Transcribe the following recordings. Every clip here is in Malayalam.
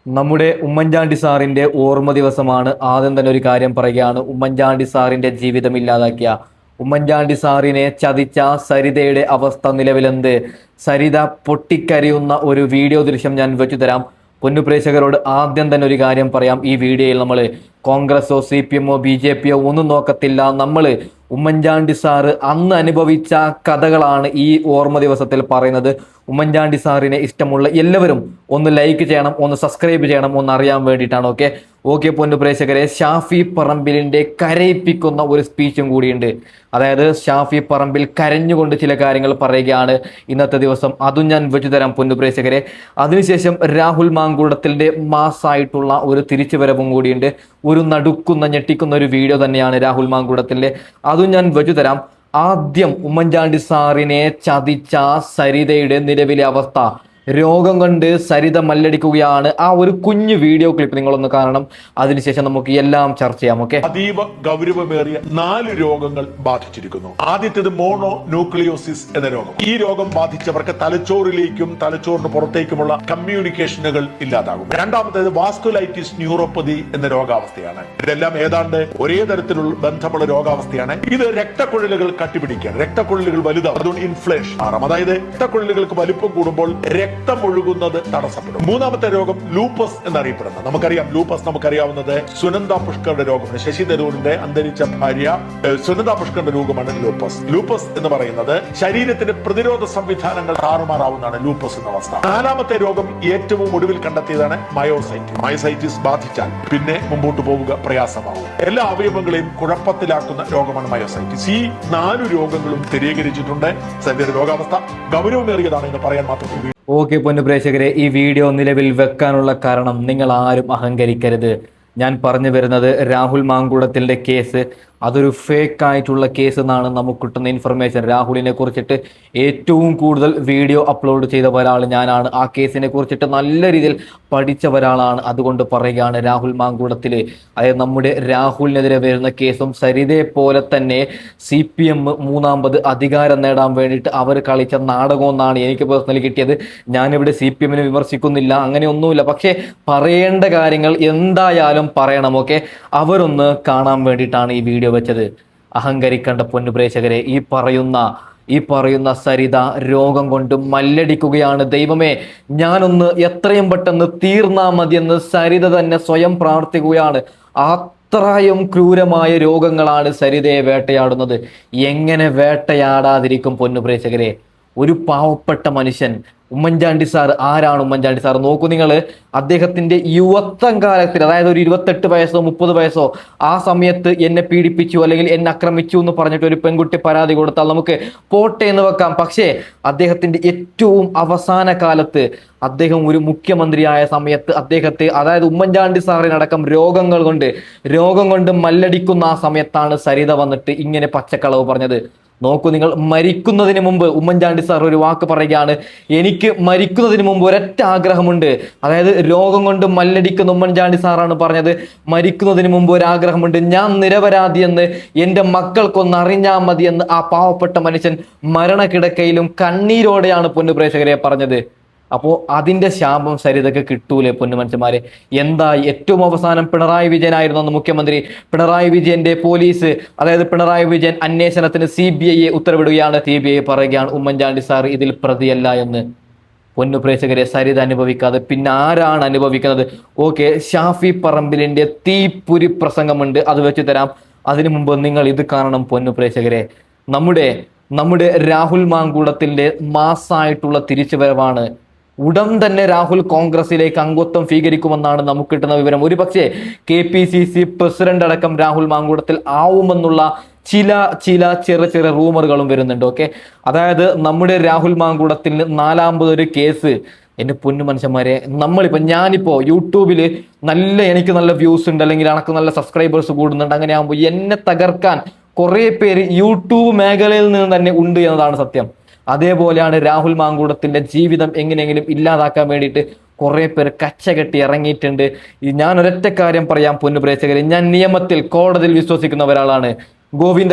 നമ്മുടെ ഉമ്മൻചാണ്ടി സാറിന്റെ ഓർമ്മ ദിവസമാണ്. ആദ്യം തന്നെ ഒരു കാര്യം പറയുകയാണ്. ഉമ്മൻചാണ്ടി സാറിന്റെ ജീവിതം ഇല്ലാതാക്കിയ, ഉമ്മൻചാണ്ടി സാറിനെ ചതിച്ച സരിതയുടെ അവസ്ഥ നിലവിലെന്ത്? സരിത പൊട്ടിക്കരയുന്ന ഒരു വീഡിയോ ദൃശ്യം ഞാൻ വെച്ചു തരാം. പൊന്നുപ്രേക്ഷകരോട് ആദ്യം തന്നെ ഒരു കാര്യം പറയാം. ഈ വീഡിയോയിൽ നമ്മൾ കോൺഗ്രസോ CPM-ഓ BJP-യോ ഒന്നും നോക്കത്തില്ല. നമ്മൾ ഉമ്മൻചാണ്ടി സാറ് അന്ന് അനുഭവിച്ച കഥകളാണ് ഈ ഓർമ്മ ദിവസത്തിൽ പറയുന്നത്. ഉമ്മൻചാണ്ടി സാറിനെ ഇഷ്ടമുള്ള എല്ലാവരും ഒന്ന് ലൈക്ക് ചെയ്യണം, ഒന്ന് സബ്സ്ക്രൈബ് ചെയ്യണം, ഒന്ന് അറിയാൻ വേണ്ടിയിട്ടാണ്. ഓക്കെ പൊന്നു പ്രേക്ഷകരെ, ഷാഫി പറമ്പിലിന്റെ കരയിപ്പിക്കുന്ന ഒരു സ്പീച്ചും കൂടിയുണ്ട്. അതായത് ഷാഫി പറമ്പിൽ കരഞ്ഞുകൊണ്ട് ചില കാര്യങ്ങൾ പറയുകയാണ് ഇന്നത്തെ ദിവസം. അതും ഞാൻ വെച്ചു തരാം പൊന്നു പ്രേക്ഷകരെ. അതിനുശേഷം രാഹുൽ മാങ്കൂട്ടത്തിൻ്റെ മാസ്സായിട്ടുള്ള ഒരു തിരിച്ചുവരവും കൂടിയുണ്ട്. ഒരു നടുക്കുന്ന ഞെട്ടിക്കുന്ന ഒരു വീഡിയോ തന്നെയാണ് രാഹുൽ മാങ്കൂട്ടത്തിൻ്റെ. അതും ഞാൻ വെച്ചു തരാം. ആദ്യം ഉമ്മൻചാണ്ടി സാറിനെ ചതിച്ച സരിതയുടെ നിലവിലെ അവസ്ഥ. രോഗം കൊണ്ട് സരിത മല്ലടിക്കുകയാണ്. ആ ഒരു കുഞ്ഞു വീഡിയോ ക്ലിപ്പ് നിങ്ങളൊന്ന് കാണണം. അതിനുശേഷം നമുക്ക് എല്ലാം ചർച്ച ചെയ്യാം. അതീവ ഗൗരവമേറിയ 4 രോഗങ്ങൾ ബാധിച്ചിരിക്കുന്നു. ആദ്യത്തേത് മോണോ ന്യൂക്ലിയോസിസ് എന്ന രോഗം. ഈ രോഗം ബാധിച്ചവർക്ക് തലച്ചോറിലേക്കും തലച്ചോറിന് പുറത്തേക്കുമുള്ള കമ്മ്യൂണിക്കേഷനുകൾ ഇല്ലാതാകും. രണ്ടാമത്തേത് വാസ്കുലൈറ്റിസ് ന്യൂറോപ്പതി എന്ന രോഗാവസ്ഥയാണ്. ഇതെല്ലാം ഏതാണ്ട് ഒരേ തരത്തിലുള്ള ബന്ധമുള്ള രോഗാവസ്ഥയാണ്. ഇത് രക്തക്കുഴലുകൾ കട്ടിപിടിക്കുകയാണ്. രക്തക്കുഴലുകൾ വലുതാവും. അതുകൊണ്ട് ഇൻഫ്ലേഷൻ ആറാം. അതായത് രക്തക്കുഴലുകൾക്ക് വലിപ്പം കൂടുമ്പോൾ രക്തം ഒഴുകുന്നത് തടസ്സപ്പെടും. മൂന്നാമത്തെ രോഗം ലൂപ്പസ് എന്നറിയപ്പെടുന്നത്. നമുക്കറിയാം, ലൂപ്പസ് നമുക്കറിയാവുന്നത് സുനന്ദ പുഷ്കറുടെ രോഗമാണ്. ശശി തരൂരിന്റെ അന്തരിച്ച ഭാര്യ സുനന്ദ പുഷ്കറുടെ രോഗമാണ് ലൂപ്പസ്. ലൂപ്പസ് എന്ന് പറയുന്നത് ശരീരത്തിന്റെ പ്രതിരോധ സംവിധാനങ്ങൾ താറുമാറാവുന്നതാണ് ലൂപ്പസ് എന്ന അവസ്ഥ. നാലാമത്തെ രോഗം ഏറ്റവും ഒടുവിൽ കണ്ടെത്തിയതാണ് മയോസൈറ്റിസ്. മയോസൈറ്റിസ് ബാധിച്ചാൽ പിന്നെ മുമ്പോട്ട് പോവുക പ്രയാസമാവും. എല്ലാ അവയവങ്ങളെയും കുഴപ്പത്തിലാക്കുന്ന രോഗമാണ് മയോസൈറ്റിസ്. ഈ 4 രോഗങ്ങളും സ്ഥിരീകരിച്ചിട്ടുണ്ട്. സരിതയുടെ രോഗാവസ്ഥ ഗൗരവമേറിയതാണ് എന്ന് പറയാൻ മാത്രം. ഓക്കെ പൊന്നു പ്രേക്ഷകരെ, ഈ വീഡിയോ നിലവിൽ വെക്കാനുള്ള കാരണം നിങ്ങൾ ആരും അഹങ്കരിക്കരുത്. ഞാൻ പറഞ്ഞു വരുന്നത് രാഹുൽ മാങ്കൂട്ടത്തിൻ്റെ കേസ് അതൊരു ഫേക്ക് ആയിട്ടുള്ള കേസ് എന്നാണ് നമുക്ക് കിട്ടുന്ന ഇൻഫർമേഷൻ. രാഹുലിനെ കുറിച്ചിട്ട് ഏറ്റവും കൂടുതൽ വീഡിയോ അപ്ലോഡ് ചെയ്ത ഒരാൾ ഞാനാണ്. ആ കേസിനെ കുറിച്ചിട്ട് നല്ല രീതിയിൽ പഠിച്ച ഒരാളാണ്. അതുകൊണ്ട് പറയുകയാണ്, രാഹുൽ മാങ്കൂട്ടത്തിൽ, അതായത് നമ്മുടെ രാഹുലിനെതിരെ വരുന്ന കേസും സരിതയെ പോലെ തന്നെ CPM മൂന്നാമത് അധികാരം നേടാൻ വേണ്ടിയിട്ട് അവർ കളിച്ച നാടകമെന്നാണ് എനിക്ക് പേഴ്സണലി കിട്ടിയത്. ഞാനിവിടെ CPM-നെ വിമർശിക്കുന്നില്ല, അങ്ങനെയൊന്നുമില്ല. പക്ഷേ പറയേണ്ട കാര്യങ്ങൾ എന്തായാലും പറയണം. അവരൊന്ന് കാണാൻ വേണ്ടിയിട്ടാണ് ഈ വീഡിയോ വെച്ചത്. അഹങ്കരിക്കേണ്ട പൊന്നു പ്രേക്ഷകരെ, ഈ പറയുന്ന സരിത രോഗം കൊണ്ട് മല്ലടിക്കുകയാണ്. ദൈവമേ, ഞാനൊന്ന് എത്രയും പെട്ടെന്ന് തീർന്നാ മതിയെന്ന് സരിത തന്നെ സ്വയം പ്രാർത്ഥിക്കുകയാണ്. അത്രയും ക്രൂരമായ രോഗങ്ങളാണ് സരിതയെ വേട്ടയാടുന്നത്. എങ്ങനെ വേട്ടയാടാതിരിക്കും പൊന്നു പ്രേക്ഷകരെ? ഒരു പാവപ്പെട്ട മനുഷ്യൻ. ഉമ്മൻചാണ്ടി സാർ ആരാണ്? ഉമ്മൻചാണ്ടി സാർ നോക്കൂ നിങ്ങൾ. അദ്ദേഹത്തിന്റെ യുവത്വം കാലത്തിൽ, അതായത് ഒരു 28 വയസ്സോ 30 വയസ്സോ ആ സമയത്ത് എന്നെ പീഡിപ്പിച്ചു അല്ലെങ്കിൽ എന്നെ ആക്രമിച്ചു എന്ന് പറഞ്ഞിട്ട് ഒരു പെൺകുട്ടി പരാതി കൊടുത്താൽ നമുക്ക് പോട്ടെ എന്ന് വെക്കാം. പക്ഷേ അദ്ദേഹത്തിന്റെ ഏറ്റവും അവസാന കാലത്ത്, അദ്ദേഹം ഒരു മുഖ്യമന്ത്രിയായ സമയത്ത് അദ്ദേഹത്തെ, അതായത് ഉമ്മൻചാണ്ടി സാറിനടക്കം രോഗം കൊണ്ട് മല്ലടിക്കുന്ന ആ സമയത്താണ് സരിത വന്നിട്ട് ഇങ്ങനെ പച്ചക്കളവ് പറഞ്ഞത്. നോക്കൂ നിങ്ങൾ, മരിക്കുന്നതിന് മുമ്പ് ഉമ്മൻചാണ്ടി സാർ ഒരു വാക്ക് പറയുകയാണ്, എനിക്ക് മരിക്കുന്നതിന് മുമ്പ് ഒരൊറ്റ ആഗ്രഹമുണ്ട്. അതായത് രോഗം കൊണ്ട് മല്ലടിക്കുന്ന ഉമ്മൻചാണ്ടി സാറാണ് പറഞ്ഞത്, മരിക്കുന്നതിന് മുമ്പ് ഒരാഗ്രഹമുണ്ട്, ഞാൻ നിരപരാധി എന്ന് എൻ്റെ മക്കൾക്കൊന്ന് അറിഞ്ഞാൽ മതി എന്ന് ആ പാവപ്പെട്ട മനുഷ്യൻ മരണക്കിടക്കയിലും കണ്ണീരോടെയാണ് പൊന്നു പ്രേക്ഷകരെ പറഞ്ഞത്. അപ്പോൾ അതിൻ്റെ ശാപം സരിതക്ക് കിട്ടൂലേ പൊന്നു മനുഷ്യന്മാരെ? എന്തായി? ഏറ്റവും അവസാനം പിണറായി വിജയനായിരുന്നു അന്ന് മുഖ്യമന്ത്രി. പിണറായി വിജയന്റെ പോലീസ്, അതായത് പിണറായി വിജയൻ അന്വേഷണത്തിന് CBI ഉത്തരവിടുകയാണ്. CBI പറയുകയാണ് ഉമ്മൻചാണ്ടി സാർ ഇതിൽ പ്രതിയല്ല എന്ന്. പൊന്നു പ്രേക്ഷകരെ, സരിത അനുഭവിക്കാതെ പിന്നെ ആരാണ് അനുഭവിക്കുന്നത്? ഷാഫി പറമ്പിലിന്റെ തീപ്പൊരി പ്രസംഗമുണ്ട്, അത് വെച്ച് തരാം. അതിനു മുമ്പ് നിങ്ങൾ ഇത് കാണണം പൊന്നു പ്രേക്ഷകരെ. നമ്മുടെ രാഹുൽ മാങ്കൂട്ടത്തിന്റെ മാസ്സായിട്ടുള്ള തിരിച്ചുവരവാണ്. ഉടൻ തന്നെ രാഹുൽ കോൺഗ്രസിലേക്ക് അംഗത്വം സ്വീകരിക്കുമെന്നാണ് നമുക്ക് കിട്ടുന്ന വിവരം. ഒരുപക്ഷെ KPCC പ്രസിഡന്റ് അടക്കം രാഹുൽ മാങ്കൂട്ടത്തിൽ ആവുമെന്നുള്ള ചില ചെറിയ റൂമറുകളും വരുന്നുണ്ട്. അതായത് നമ്മുടെ രാഹുൽ മാങ്കൂട്ടത്തിന് 4ാമതൊരു കേസ്. എൻ്റെ പൊന്നു മനുഷ്യന്മാരെ, ഞാനിപ്പോൾ യൂട്യൂബിൽ എനിക്ക് നല്ല വ്യൂസ് ഉണ്ട്, അല്ലെങ്കിൽ എനിക്ക് നല്ല സബ്സ്ക്രൈബേഴ്സ് കൂടുന്നുണ്ട്. അങ്ങനെ ആകുമ്പോൾ എന്നെ തകർക്കാൻ കുറേ പേര് യൂട്യൂബ് മേഖലയിൽ നിന്ന് തന്നെ ഉണ്ട് എന്നതാണ് സത്യം. അതേപോലെയാണ് രാഹുൽ മാങ്കൂട്ടത്തിന്റെ ജീവിതം എങ്ങനെയെങ്കിലും ഇല്ലാതാക്കാൻ വേണ്ടിയിട്ട് കുറേ പേർ കച്ചകെട്ടി ഇറങ്ങിയിട്ടുണ്ട്. ഞാൻ ഒരൊറ്റ കാര്യം പറയാം പൊന്നു പ്രേക്ഷകരെ, ഞാൻ നിയമത്തിൽ, കോടതിയിൽ വിശ്വസിക്കുന്ന ഒരാളാണ്.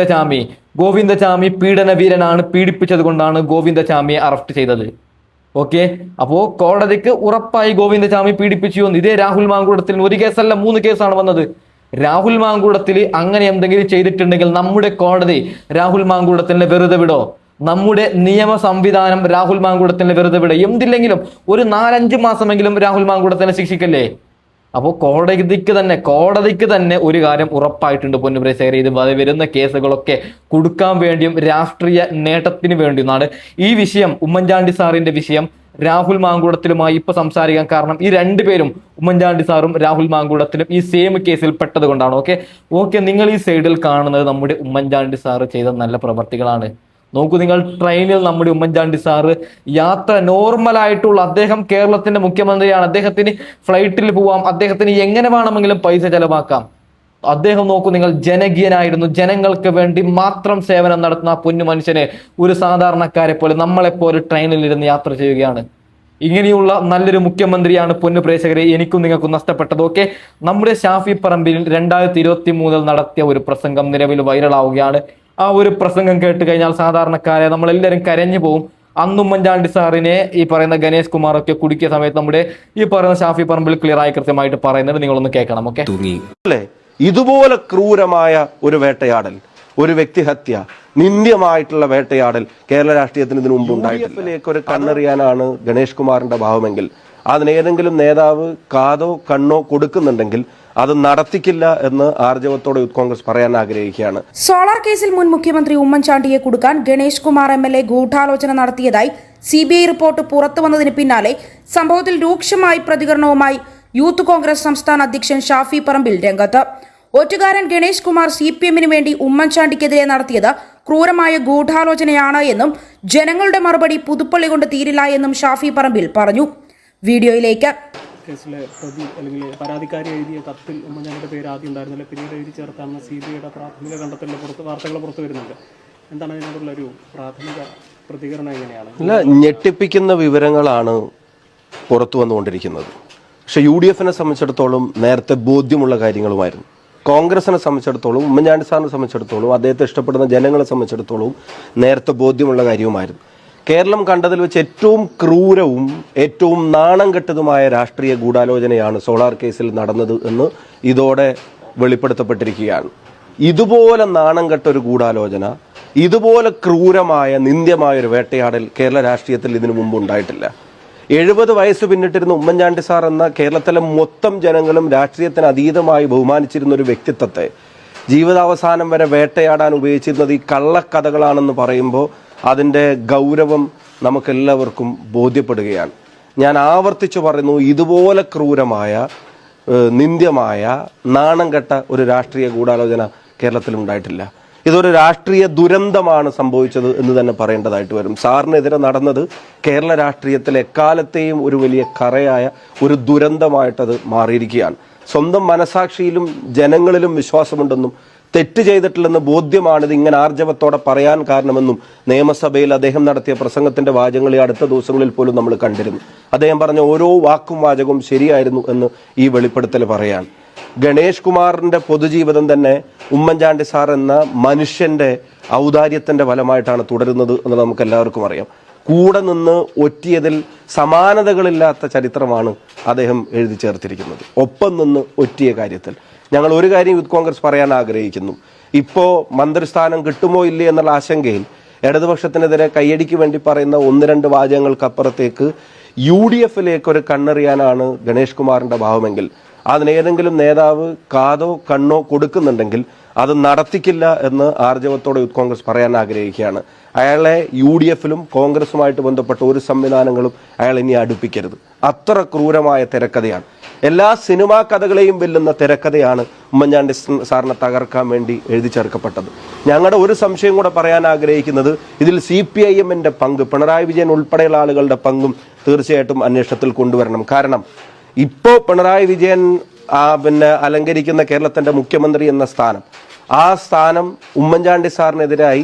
ഗോവിന്ദചാമി പീഡന വീരനാണ്. പീഡിപ്പിച്ചത് കൊണ്ടാണ് ഗോവിന്ദചാമിയെ അറസ്റ്റ് ചെയ്തത്. ഓക്കെ, അപ്പോ കോടതിക്ക് ഉറപ്പായി ഗോവിന്ദചാമി പീഡിപ്പിച്ചു എന്ന്. ഇതേ രാഹുൽ മാങ്കൂടത്തിൽ ഒരു കേസല്ല 3 കേസാണ് വന്നത്. രാഹുൽ മാങ്കൂടത്തിൽ അങ്ങനെ എന്തെങ്കിലും ചെയ്തിട്ടുണ്ടെങ്കിൽ നമ്മുടെ കോടതി രാഹുൽ മാങ്കൂടത്തിനെ വെറുതെ വിടോ? നമ്മുടെ നിയമ സംവിധാനം രാഹുൽ മാങ്കൂടത്തിനെ വെറുതെ വിട? എന്തില്ലെങ്കിലും ഒരു 4-5 മാസമെങ്കിലും രാഹുൽ മാങ്കൂടത്തിനെ ശിക്ഷിക്കല്ലേ? അപ്പോൾ കോടതിക്ക് തന്നെ ഒരു കാര്യം ഉറപ്പായിട്ടുണ്ട് പൊന്നുപ്രേക്ഷകരെ, ഇത് വരുന്ന കേസുകളൊക്കെ കൊടുക്കാൻ വേണ്ടിയും രാഷ്ട്രീയ നേട്ടത്തിന് വേണ്ടിയുമാണ് ഈ വിഷയം. ഉമ്മൻചാണ്ടി സാറിന്റെ വിഷയം രാഹുൽ മാങ്കൂടത്തിലുമായി ഇപ്പൊ സംസാരിക്കാൻ കാരണം ഈ രണ്ടുപേരും, ഉമ്മൻചാണ്ടി സാറും രാഹുൽ മാങ്കൂടത്തിലും ഈ സെയിം കേസിൽ പെട്ടത് കൊണ്ടാണ്. ഓക്കെ, നിങ്ങൾ ഈ സൈഡിൽ കാണുന്നത് നമ്മുടെ ഉമ്മൻചാണ്ടി സാറ് ചെയ്ത നല്ല പ്രവർത്തികളാണ്. നോക്കൂ, നിങ്ങൾ ട്രെയിനിൽ നമ്മുടെ ഉമ്മൻചാണ്ടി സാറ് യാത്ര നോർമലായിട്ടുള്ള, അദ്ദേഹം കേരളത്തിന്റെ മുഖ്യമന്ത്രിയാണ്, അദ്ദേഹത്തിന് ഫ്ലൈറ്റിൽ പോവാം, അദ്ദേഹത്തിന് എങ്ങനെ വേണമെങ്കിലും പൈസ ചെലവാക്കാം. അദ്ദേഹം നോക്കൂ, നിങ്ങൾ ജനകീയനായിരുന്നു, ജനങ്ങൾക്ക് വേണ്ടി മാത്രം സേവനം നടത്തുന്ന ആ പൊന്നു മനുഷ്യനെ ഒരു സാധാരണക്കാരെ പോലെ നമ്മളെപ്പോലെ ട്രെയിനിൽ ഇരുന്ന് യാത്ര ചെയ്യുകയാണ്. ഇങ്ങനെയുള്ള നല്ലൊരു മുഖ്യമന്ത്രിയാണ് പൊന്നു പ്രേക്ഷകരെ എനിക്കും നിങ്ങൾക്കും നഷ്ടപ്പെട്ടത്. ഓക്കെ, നമ്മുടെ ഷാഫി പറമ്പിൽ 2023 നടത്തിയ ഒരു പ്രസംഗം നിലവിൽ വൈറലാവുകയാണ്. ആ ഒരു പ്രസംഗം കേട്ട് കഴിഞ്ഞാൽ സാധാരണക്കാരെ നമ്മളെല്ലാവരും കരഞ്ഞു പോകും. അന്ന് ഉമ്മൻചാണ്ടി സാറിനെ ഈ പറയുന്ന ഗണേഷ് കുമാർ ഒക്കെ കുടുക്കിയ സമയത്ത് നമ്മുടെ ഈ പറയുന്ന ഷാഫി പറമ്പിൽ ക്ലിയർ ആയി കൃത്യമായിട്ട് പറയുന്നത് നിങ്ങളൊന്ന് കേൾക്കണം. ഓക്കെ, ഇതുപോലെ ക്രൂരമായ ഒരു വേട്ടയാടൽ, ഒരു വ്യക്തിഹത്യ, നിന്ദ്യമായിട്ടുള്ള വേട്ടയാടൽ കേരള രാഷ്ട്രീയത്തിന് ഇതിനു മുമ്പ് ഉണ്ടായിട്ടില്ല. ഒരു കണ്ണെറിയാനാണ് ഗണേഷ് കുമാറിന്റെ ഭാവമെങ്കിൽ അതിനേതെങ്കിലും നേതാവ് കാതോ കണ്ണോ കൊടുക്കുന്നുണ്ടെങ്കിൽ അത് നടത്തിക്കില്ല എന്ന് ആർജവത്തോടെ യൂത്ത് കോൺഗ്രസ് പറയാൻ ആഗ്രഹിക്കുകയാണ്. സോളാർ കേസിൽ മുൻ മുഖ്യമന്ത്രി ഉമ്മൻചാണ്ടിയെ കുടുക്കാൻ ഗണേഷ് കുമാർ MLA ഗൂഢാലോചന നടത്തിയതായി CBI റിപ്പോർട്ട് പുറത്തുവന്നതിന് പിന്നാലെ സംഭവത്തിൽ രൂക്ഷമായ പ്രതികരണവുമായി യൂത്ത് കോൺഗ്രസ് സംസ്ഥാന അധ്യക്ഷൻ ഷാഫി പറമ്പിൽ രംഗത്ത്. ഒറ്റുകാരൻ ഗണേഷ് കുമാർ CPM-ന് വേണ്ടി ഉമ്മൻചാണ്ടിക്കെതിരെ നടത്തിയത് ക്രൂരമായ ഗൂഢാലോചനയാണ് എന്നും ജനങ്ങളുടെ മറുപടി പുതുപ്പള്ളി കൊണ്ട് തീരില്ല എന്നും ഷാഫി പറമ്പിൽ പറഞ്ഞു. വീഡിയോയിലേക്ക്. കേസിലെ പ്രതി അല്ലെങ്കിൽ പരാതിക്കാരി എഴുതിയ കത്തിൽ ഉമ്മൻചാണ്ടിയുടെ പേര് ആദ്യം ഉണ്ടായിരുന്നില്ല, പിന്നീട് എഴുതി ചേർത്താണെന്ന് CBIയുടെ പ്രാഥമിക കണ്ടെത്തലിൽ വാർത്തകൾ പുറത്തു വരുന്നുണ്ട്. എന്താണ് അതിനോടുള്ളൊരു പ്രാഥമിക പ്രതികരണം? എങ്ങനെയാണ്? അല്ല, ഞെട്ടിപ്പിക്കുന്ന വിവരങ്ങളാണ് പുറത്തു വന്നുകൊണ്ടിരിക്കുന്നത്. പക്ഷെ UDF-നെ സംബന്ധിച്ചിടത്തോളം നേരത്തെ ബോധ്യമുള്ള കാര്യങ്ങളുമായിരുന്നു. കോൺഗ്രസിനെ സംബന്ധിച്ചിടത്തോളം, ഉമ്മൻചാണ്ടി സാറിനെ സംബന്ധിച്ചിടത്തോളം, അദ്ദേഹത്തെ ഇഷ്ടപ്പെടുന്ന ജനങ്ങളെ സംബന്ധിച്ചിടത്തോളം നേരത്തെ ബോധ്യമുള്ള കാര്യവുമായിരുന്നു. കേരളം കണ്ടതിൽ വെച്ച് ഏറ്റവും ക്രൂരവും ഏറ്റവും നാണം കെട്ടതുമായ രാഷ്ട്രീയ ഗൂഢാലോചനയാണ് സോളാർ കേസിൽ നടന്നത് എന്ന് ഇതോടെ വെളിപ്പെടുത്തപ്പെട്ടിരിക്കുകയാണ്. ഇതുപോലെ നാണം കെട്ട ഒരു ഗൂഢാലോചന, ഇതുപോലെ ക്രൂരമായ നിന്ദ്യമായ ഒരു വേട്ടയാടൽ കേരള രാഷ്ട്രീയത്തിൽ ഇതിനു മുമ്പ് ഉണ്ടായിട്ടില്ല. 70 വയസ്സ് പിന്നിട്ടിരുന്ന ഉമ്മൻചാണ്ടി സാർ എന്ന കേരളത്തിലെ മൊത്തം ജനങ്ങളും രാഷ്ട്രീയത്തിന് അതീതമായി ബഹുമാനിച്ചിരുന്ന ഒരു വ്യക്തിത്വത്തെ ജീവിതാവസാനം വരെ വേട്ടയാടാൻ ഉപയോഗിച്ചിരുന്നത് ഈ കള്ളക്കഥകളാണെന്ന് പറയുമ്പോൾ അതിൻ്റെ ഗൗരവം നമുക്കെല്ലാവർക്കും ബോധ്യപ്പെടുകയാണ്. ഞാൻ ആവർത്തിച്ചു പറയുന്നു, ഇതുപോലെ ക്രൂരമായ, നിന്ദ്യമായ, നാണം കെട്ട ഒരു രാഷ്ട്രീയ ഗൂഢാലോചന കേരളത്തിലുണ്ടായിട്ടില്ല. ഇതൊരു രാഷ്ട്രീയ ദുരന്തമാണ് സംഭവിച്ചത് എന്ന് തന്നെ പറയേണ്ടതായിട്ട് വരും. സാറിനെതിരെ നടന്നത് കേരള രാഷ്ട്രീയത്തിൽ എക്കാലത്തെയും ഒരു വലിയ കറയായ ഒരു ദുരന്തമായിട്ടത് മാറിയിരിക്കുകയാണ്. സ്വന്തം മനസാക്ഷിയിലും ജനങ്ങളിലും വിശ്വാസമുണ്ടെന്നും തെറ്റ് ചെയ്തിട്ടില്ലെന്ന് ബോധ്യമാണിത് ഇങ്ങനെ ആർജവത്തോടെ പറയാൻ കാരണമെന്നും നിയമസഭയിൽ അദ്ദേഹം നടത്തിയ പ്രസംഗത്തിന്റെ വാചകങ്ങൾ ഈ അടുത്ത ദിവസങ്ങളിൽ പോലും നമ്മൾ കണ്ടിരുന്നു. അദ്ദേഹം പറഞ്ഞ ഓരോ വാക്കും വാചകവും ശരിയായിരുന്നു എന്ന് ഈ വെളിപ്പെടുത്തൽ പറയാൻ. ഗണേഷ് കുമാറിന്റെ പൊതുജീവിതം തന്നെ ഉമ്മൻചാണ്ടി സാർ എന്ന മനുഷ്യന്റെ ഔദാര്യത്തിന്റെ ഫലമായിട്ടാണ് തുടരുന്നത് എന്ന് നമുക്ക് എല്ലാവർക്കും അറിയാം. കൂടെ നിന്ന് ഒറ്റിയതിൽ സമാനതകളില്ലാത്ത ചരിത്രമാണ് അദ്ദേഹം എഴുതി ചേർത്തിരിക്കുന്നത്. ഒപ്പം നിന്ന് ഒറ്റിയ കാര്യത്തിൽ ഞങ്ങൾ ഒരു കാര്യം യൂത്ത് കോൺഗ്രസ് പറയാൻ ആഗ്രഹിക്കുന്നു. ഇപ്പോൾ മന്ത്രിസ്ഥാനം കിട്ടുമോ ഇല്ലേ എന്നുള്ള ആശങ്കയിൽ ഇടതുപക്ഷത്തിനെതിരെ കയ്യടിക്ക് വേണ്ടി പറയുന്ന 1-2 വാചകങ്ങൾക്കപ്പുറത്തേക്ക് UDF-ലേക്ക് ഒരു കണ്ണെറിയാനാണ് ഗണേഷ് കുമാറിന്റെ ഭാവമെങ്കിൽ അതിനേതെങ്കിലും നേതാവ് കാതോ കണ്ണോ കൊടുക്കുന്നുണ്ടെങ്കിൽ അത് നടത്തിക്കില്ല എന്ന് ആർജവത്തോടെ യൂത്ത് കോൺഗ്രസ് പറയാൻ ആഗ്രഹിക്കുകയാണ്. അയാളെ UDF-ലും കോൺഗ്രസുമായിട്ട് ബന്ധപ്പെട്ട ഒരു സംവിധാനങ്ങളും അയാൾ ഇനി അടുപ്പിക്കരുത്. അത്ര ക്രൂരമായ തിരക്കഥയാണ്. എല്ലാ സിനിമാ കഥകളെയും വെല്ലുന്ന തിരക്കഥയാണ് ഉമ്മൻചാണ്ടി സാറിനെ തകർക്കാൻ വേണ്ടി എഴുതി ചേർക്കപ്പെട്ടത്. ഞങ്ങളുടെ ഒരു സംശയം കൂടെ പറയാൻ ആഗ്രഹിക്കുന്നത്, ഇതിൽ CPIM-ന്റെ പങ്ക്, പിണറായി വിജയൻ ഉൾപ്പെടെയുള്ള ആളുകളുടെ പങ്കും തീർച്ചയായിട്ടും അന്വേഷണത്തിൽ കൊണ്ടുവരണം. കാരണം ഇപ്പോൾ പിണറായി വിജയൻ അലങ്കരിക്കുന്ന കേരളത്തിന്റെ മുഖ്യമന്ത്രി എന്ന സ്ഥാനം, ആ സ്ഥാനം ഉമ്മൻചാണ്ടി സാറിനെതിരായി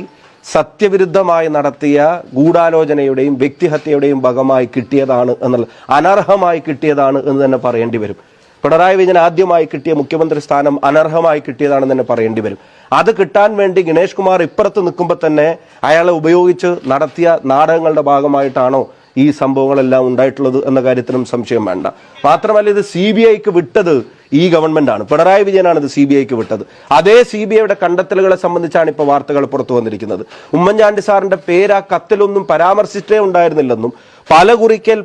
സത്യവിരുദ്ധമായി നടത്തിയ ഗൂഢാലോചനയുടെയും വ്യക്തിഹത്യയുടെയും ഭാഗമായി കിട്ടിയതാണ് എന്നുള്ള, അനർഹമായി കിട്ടിയതാണ് എന്ന് തന്നെ പറയേണ്ടി വരും. പിണറായി വിജയൻ ആദ്യമായി കിട്ടിയ മുഖ്യമന്ത്രി സ്ഥാനം അനർഹമായി കിട്ടിയതാണെന്ന് തന്നെ പറയേണ്ടി വരും. അത് കിട്ടാൻ വേണ്ടി ഗണേഷ് കുമാർ ഇപ്പുറത്ത് നിൽക്കുമ്പോൾ തന്നെ അയാളെ ഉപയോഗിച്ച് നടത്തിയ നാടകങ്ങളുടെ ഭാഗമായിട്ടാണോ ഈ സംഭവങ്ങളെല്ലാം ഉണ്ടായിട്ടുള്ളത് എന്ന കാര്യത്തിനും സംശയം വേണ്ട. മാത്രമല്ല ഇത് CBIക്ക് വിട്ടത് ഈ ഗവൺമെന്റാണ്, പിണറായി വിജയനാണ് ഇത് CBIക്ക് വിട്ടത്. അതേ CBIയുടെ കണ്ടെത്തലുകളെ സംബന്ധിച്ചാണ് ഇപ്പോൾ വാർത്തകൾ പുറത്തു വന്നിരിക്കുന്നത്. ഉമ്മൻചാണ്ടി സാറിന്റെ പേര് ആ കത്തിലൊന്നും പരാമർശിച്ചേ ഉണ്ടായിരുന്നില്ലെന്നും പല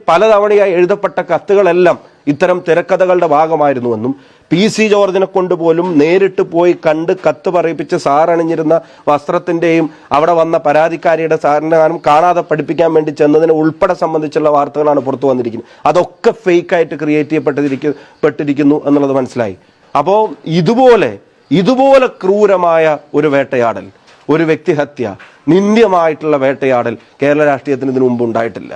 പലതവണയായി എഴുതപ്പെട്ട കത്തുകളെല്ലാം ഇത്തരം തിരക്കഥകളുടെ ഭാഗമായിരുന്നുവെന്നും PC ജോർജിനെ കൊണ്ടുപോലും നേരിട്ട് പോയി കണ്ട് കത്ത് പറയിപ്പിച്ച് സാർ അണിഞ്ഞിരുന്ന വസ്ത്രത്തിന്റെയും അവിടെ വന്ന പരാതിക്കാരിയുടെ സാറിന്റെ കാണാതെ പഠിപ്പിക്കാൻ വേണ്ടി ചെന്നതിനെ ഉൾപ്പെടെ സംബന്ധിച്ചുള്ള വാർത്തകളാണ് പുറത്തു വന്നിരിക്കുന്നത്. അതൊക്കെ ഫേക്കായിട്ട് ക്രിയേറ്റ് ചെയ്യപ്പെട്ടിരിക്കുന്നു എന്നുള്ളത് മനസ്സിലായി. അപ്പോൾ ഇതുപോലെ ക്രൂരമായ ഒരു വേട്ടയാടൽ, ഒരു വ്യക്തിഹത്യ, നിന്ദ്യമായിട്ടുള്ള വേട്ടയാടൽ കേരള രാഷ്ട്രീയത്തിന് ഇതിനു മുമ്പ് ഉണ്ടായിട്ടില്ല.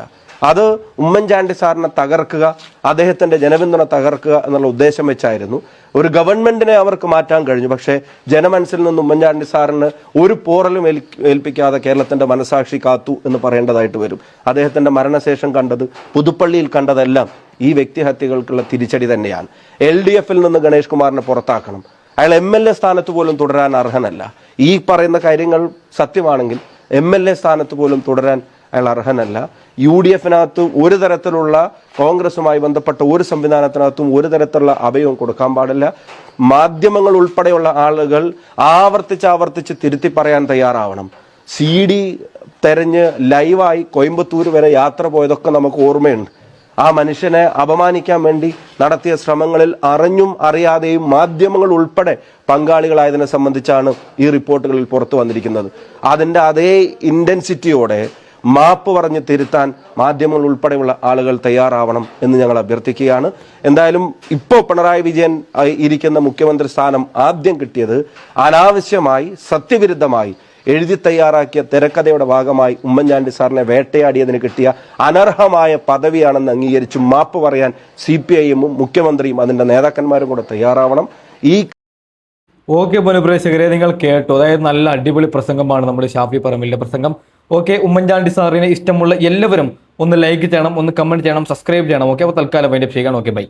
അത് ഉമ്മൻചാണ്ടി സാറിനെ തകർക്കുക, അദ്ദേഹത്തിന്റെ ജനപിന്തുണ തകർക്കുക എന്നുള്ള ഉദ്ദേശം വെച്ചായിരുന്നു. ഒരു ഗവൺമെന്റിനെ അവർക്ക് മാറ്റാൻ കഴിഞ്ഞു. പക്ഷേ ജനമനസ്സിൽ നിന്ന് ഉമ്മൻചാണ്ടി സാറിന് ഒരു പോറലും ഏൽപ്പിക്കാതെ കേരളത്തിന്റെ മനസാക്ഷി കാത്തു എന്ന് പറയേണ്ടതായിട്ട് വരും. അദ്ദേഹത്തിന്റെ മരണശേഷം കണ്ടത്, പുതുപ്പള്ളിയിൽ കണ്ടതെല്ലാം ഈ വ്യക്തിഹത്യകൾക്കുള്ള തിരിച്ചടി തന്നെയാണ്. LDFിൽ നിന്ന് ഗണേഷ് കുമാറിനെ പുറത്താക്കണം. അയാൾ MLA സ്ഥാനത്ത് പോലും തുടരാൻ അർഹനല്ല. ഈ പറയുന്ന കാര്യങ്ങൾ സത്യമാണെങ്കിൽ MLA സ്ഥാനത്ത് പോലും തുടരാൻ അയാൾ അർഹനല്ല. UDFിനകത്ത് ഒരു തരത്തിലുള്ള കോൺഗ്രസുമായി ബന്ധപ്പെട്ട ഒരു സംവിധാനത്തിനകത്തും ഒരു തരത്തിലുള്ള അഭയവും കൊടുക്കാൻ പാടില്ല. മാധ്യമങ്ങൾ ഉൾപ്പെടെയുള്ള ആളുകൾ ആവർത്തിച്ച് തിരുത്തി പറയാൻ തയ്യാറാവണം. CD തെരഞ്ഞ് ലൈവായി കോയമ്പത്തൂർ വരെ യാത്ര പോയതൊക്കെ നമുക്ക് ഓർമ്മയുണ്ട്. ആ മനുഷ്യനെ അപമാനിക്കാൻ വേണ്ടി നടത്തിയ ശ്രമങ്ങളിൽ അറിഞ്ഞും അറിയാതെയും മാധ്യമങ്ങൾ ഉൾപ്പെടെ പങ്കാളികളായതിനെ സംബന്ധിച്ചാണ് ഈ റിപ്പോർട്ടുകളിൽ പുറത്തു വന്നിരിക്കുന്നത്. അതിൻ്റെ അതേ ഇന്റൻസിറ്റിയോടെ മാപ്പ് പറഞ്ഞ് തിരുത്താൻ മാധ്യമങ്ങൾ ഉൾപ്പെടെയുള്ള ആളുകൾ തയ്യാറാവണം എന്ന് ഞങ്ങൾ അഭ്യർത്ഥിക്കുകയാണ്. എന്തായാലും ഇപ്പോൾ പിണറായി വിജയൻ ഇരിക്കുന്ന മുഖ്യമന്ത്രി സ്ഥാനം ആദ്യം കിട്ടിയത് അനാവശ്യമായി സത്യവിരുദ്ധമായി എഴുതി തയ്യാറാക്കിയ തിരക്കഥയുടെ ഭാഗമായി ഉമ്മൻചാണ്ടി സാറിനെ വേട്ടയാടിയതിന് കിട്ടിയ അനർഹമായ പദവിയാണെന്ന് അംഗീകരിച്ച് മാപ്പ് പറയാൻ CPIഎമ്മും മുഖ്യമന്ത്രിയും അതിന്റെ നേതാക്കന്മാരും കൂടെ തയ്യാറാവണം. ഓക്കെ പ്രേക്ഷകരെ, നിങ്ങൾ കേട്ടു. അതായത് നല്ല അടിപൊളി പ്രസംഗമാണ് നമ്മുടെ ഷാഫി പറമ്പിലിന്റെ പ്രസംഗം. ഓക്കെ, ഉമ്മൻചാണ്ടി സാറിനെ ഇഷ്ടമുള്ള എല്ലാവരും ഒന്ന് ലൈക്ക് ചെയ്യണം, ഒന്ന് കമന്റ് ചെയ്യണം, സബ്സ്ക്രൈബ് ചെയ്യണം. ഓക്കെ, അപ്പോൾ തൽക്കാലം വൈൻഡപ്പ് ചെയ്യണം. Okay, by.